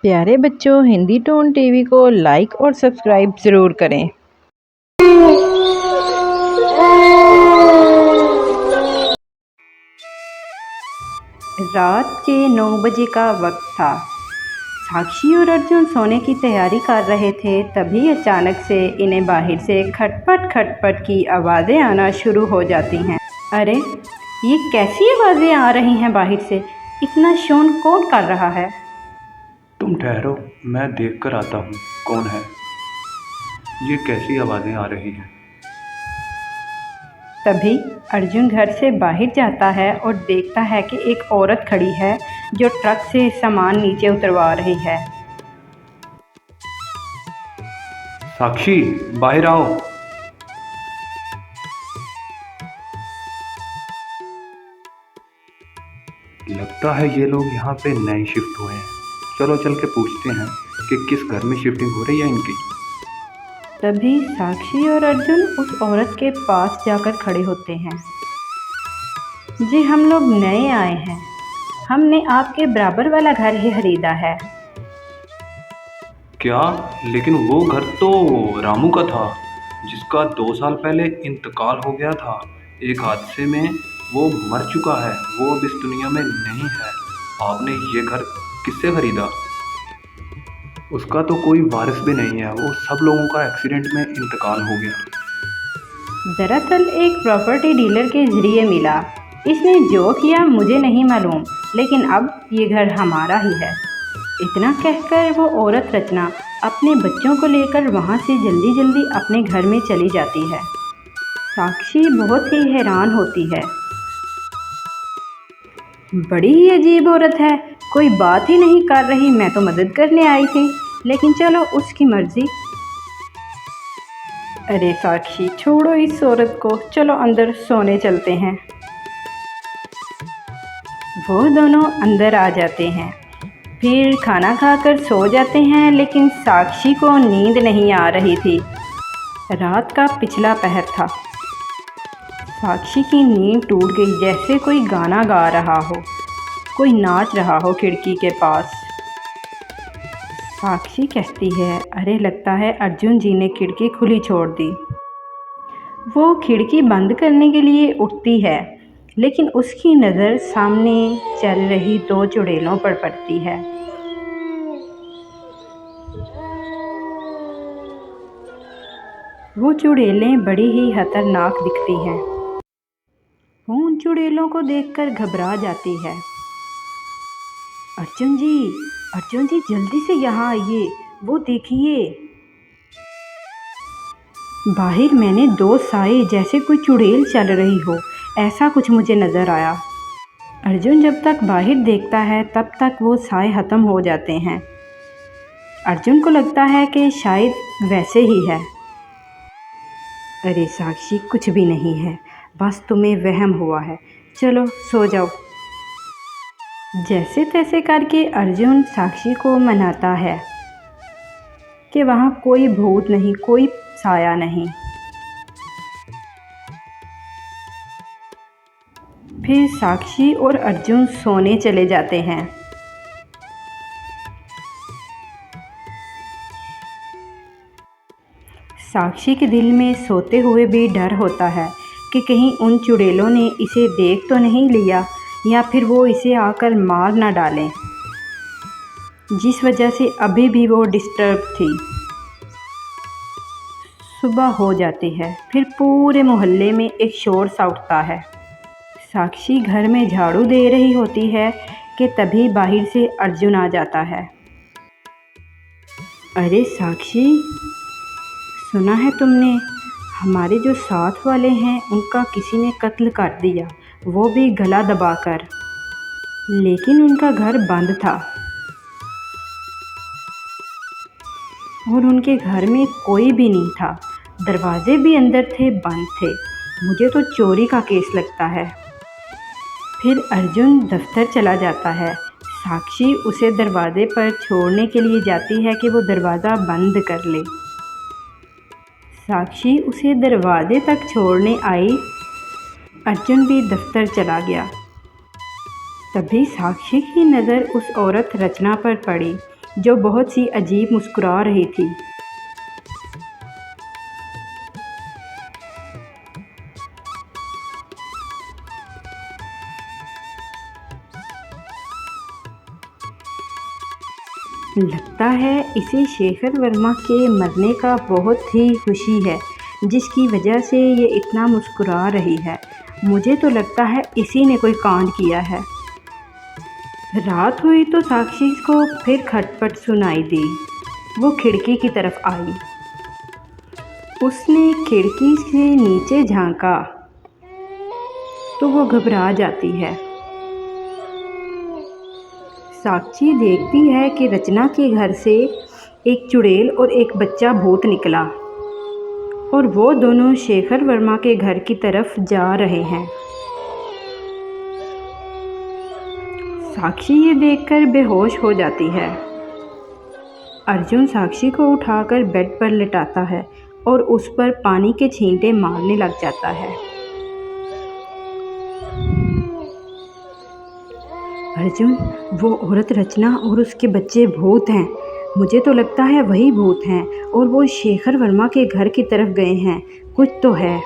प्यारे बच्चों, Hindi tone TV को लाइक और सब्सक्राइब ज़रूर करें। रात के 9 बजे का वक्त था। साक्षी और अर्जुन सोने की तैयारी कर रहे थे। तभी अचानक से इन्हें बाहर से खटपट खटपट की आवाज़ें आना शुरू हो जाती हैं। अरे, ये कैसी आवाज़ें आ रही हैं बाहर से? इतना शोर कौन कर रहा है? तुम ठहरो, मैं देख कर आता हूँ कौन है। ये कैसी आवाज़ें आ रही हैं? तभी अर्जुन घर से बाहर जाता है और देखता है कि एक औरत खड़ी है जो ट्रक से सामान नीचे उतरवा रही है। साक्षी, बाहर आओ। लगता है ये लोग यहाँ पे नए शिफ्ट हुए हैं। चलो चल के पूछते हैं कि किस घर में शिफ्टिंग हो रही है इनकी। तभी साक्षी और अर्जुन उस औरत के पास जाकर खड़े होते हैं। जी, हम लोग नए आए हैं। हमने आपके बराबर वाला घर ही खरीदा है। क्या? लेकिन वो घर तो रामू का था, जिसका 2 साल पहले इंतकाल हो गया था एक हादसे में। वो मर चुका है, वो अब इस दुनिया में नहीं है। आपने ये घर किससे खरीदा? उसका तो कोई वारिस भी नहीं है, वो सब लोगों का एक्सीडेंट में इंतकाल हो गया। दरअसल एक प्रॉपर्टी डीलर के ज़रिए मिला। इसने जो किया मुझे नहीं मालूम, लेकिन अब ये घर हमारा ही है। इतना कहकर वो औरत रचना अपने बच्चों को लेकर वहाँ से जल्दी जल्दी अपने घर में चली जाती है। साक्षी बहुत ही हैरान होती है। बड़ी ही अजीब औरत है, कोई बात ही नहीं कर रही। मैं तो मदद करने आई थी, लेकिन चलो उसकी मर्जी। अरे साक्षी, छोड़ो इस औरत को, चलो अंदर सोने चलते हैं। वो दोनों अंदर आ जाते हैं, फिर खाना खाकर सो जाते हैं। लेकिन साक्षी को नींद नहीं आ रही थी। रात का पिछला पहर था। साक्षी की नींद टूट गई, जैसे कोई गाना गा रहा हो, कोई नाच रहा हो खिड़की के पास। साक्षी कहती है, अरे लगता है अर्जुन जी ने खिड़की खुली छोड़ दी। वो खिड़की बंद करने के लिए उठती है, लेकिन उसकी नज़र सामने चल रही 2 चुड़ैलों पर पड़ती है। वो चुड़ैलें बड़ी ही खतरनाक दिखती हैं। वो उन चुड़ैलों को देखकर घबरा जाती है। अर्जुन जी जल्दी से यहाँ आइए, वो देखिए। बाहर मैंने 2 साए जैसे कोई चुड़ैल चल रही हो, ऐसा कुछ मुझे नज़र आया। अर्जुन जब तक बाहर देखता है तब तक वो साए ख़त्म हो जाते हैं। अर्जुन को लगता है कि शायद वैसे ही है। अरे साक्षी, कुछ भी नहीं है, बस तुम्हें वहम हुआ है, चलो सो जाओ। जैसे तैसे करके अर्जुन साक्षी को मनाता है कि वहाँ कोई भूत नहीं, कोई साया नहीं। फिर साक्षी और अर्जुन सोने चले जाते हैं। साक्षी के दिल में सोते हुए भी डर होता है कि कहीं उन चुड़ैलों ने इसे देख तो नहीं लिया, या फिर वो इसे आकर मार ना डालें, जिस वजह से अभी भी वो डिस्टर्ब थी। सुबह हो जाती है, फिर पूरे मोहल्ले में एक शोर सा उठता है। साक्षी घर में झाड़ू दे रही होती है कि तभी बाहर से अर्जुन आ जाता है। अरे साक्षी, सुना है तुमने, हमारे जो साथ वाले हैं उनका किसी ने कत्ल कर दिया, वो भी गला दबाकर। लेकिन उनका घर बंद था और उनके घर में कोई भी नहीं था, दरवाजे भी अंदर थे, बंद थे। मुझे तो चोरी का केस लगता है। फिर अर्जुन दफ्तर चला जाता है। साक्षी उसे दरवाजे पर छोड़ने के लिए जाती है कि वो दरवाज़ा बंद कर ले। साक्षी उसे दरवाजे तक छोड़ने आई, अर्जुन भी दफ्तर चला गया। तभी साक्षी की नज़र उस औरत रचना पर पड़ी जो बहुत सी अजीब मुस्कुरा रही थी। लगता है इसे शेखर वर्मा के मरने का बहुत ही खुशी है, जिसकी वजह से ये इतना मुस्कुरा रही है। मुझे तो लगता है इसी ने कोई कांड किया है। रात हुई तो साक्षी को फिर खटपट सुनाई दी। वो खिड़की की तरफ आई। उसने खिड़की से नीचे झांका तो वो घबरा जाती है। साक्षी देखती है कि रचना के घर से एक चुड़ैल और एक बच्चा भूत निकला और वो दोनों शेखर वर्मा के घर की तरफ जा रहे हैं। साक्षी ये देखकर बेहोश हो जाती है। अर्जुन साक्षी को उठाकर बेड पर लिटाता है और उस पर पानी के छींटे मारने लग जाता है। अर्जुन, वो औरत रचना और उसके बच्चे भूत हैं। मुझे तो लगता है वही भूत हैं और वो शेखर वर्मा के घर की तरफ गए हैं। कुछ तो है।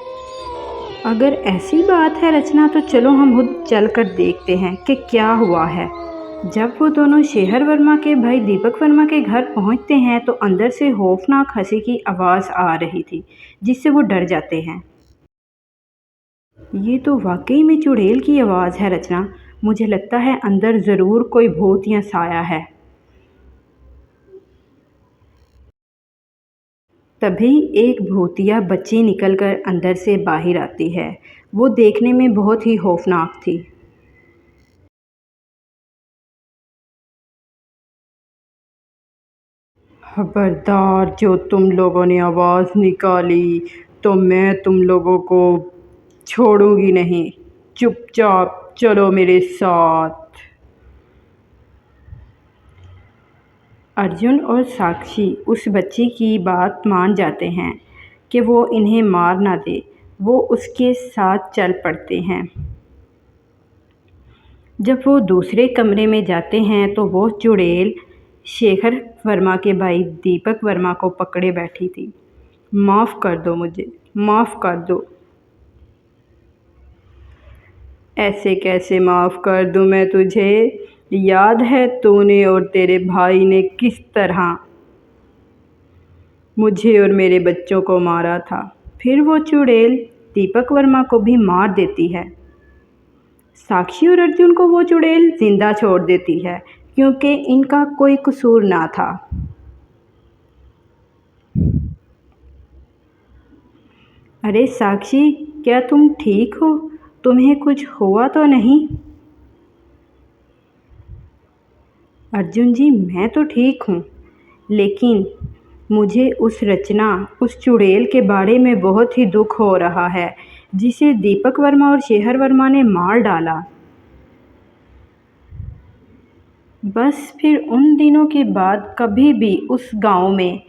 अगर ऐसी बात है रचना, तो चलो हम खुद चल कर देखते हैं कि क्या हुआ है। जब वो दोनों शेखर वर्मा के भाई दीपक वर्मा के घर पहुंचते हैं तो अंदर से खौफनाक हंसी की आवाज़ आ रही थी, जिससे वो डर जाते हैं। ये तो वाकई में चुड़ैल की आवाज़ है रचना। मुझे लगता है अंदर ज़रूर कोई भूत या साया है। तभी एक भूतिया बच्ची निकलकर अंदर से बाहर आती है। वो देखने में बहुत ही खौफनाक थी। खबरदार, जो तुम लोगों ने आवाज़ निकाली तो मैं तुम लोगों को छोड़ूंगी नहीं। चुपचाप चलो मेरे साथ। अर्जुन और साक्षी उस बच्ची की बात मान जाते हैं कि वो इन्हें मार ना दे। वो उसके साथ चल पड़ते हैं। जब वो दूसरे कमरे में जाते हैं तो वो चुड़ैल शेखर वर्मा के भाई दीपक वर्मा को पकड़े बैठी थी। माफ़ कर दो मुझे, माफ़ कर दो। ऐसे कैसे माफ़ कर दूँ मैं तुझे? याद है तूने और तेरे भाई ने किस तरह मुझे और मेरे बच्चों को मारा था। फिर वो चुड़ैल दीपक वर्मा को भी मार देती है। साक्षी और अर्जुन को वो चुड़ैल जिंदा छोड़ देती है, क्योंकि इनका कोई कसूर ना था। अरे साक्षी, क्या तुम ठीक हो? तुम्हें कुछ हुआ तो नहीं? अर्जुन जी, मैं तो ठीक हूँ, लेकिन मुझे उस रचना, उस चुड़ैल के बारे में बहुत ही दुख हो रहा है, जिसे दीपक वर्मा और शेखर वर्मा ने मार डाला। बस फिर उन दिनों के बाद कभी भी उस गांव में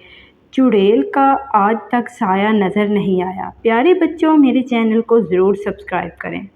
चुड़ैल का आज तक साया नज़र नहीं आया। प्यारे बच्चों, मेरे चैनल को ज़रूर सब्सक्राइब करें।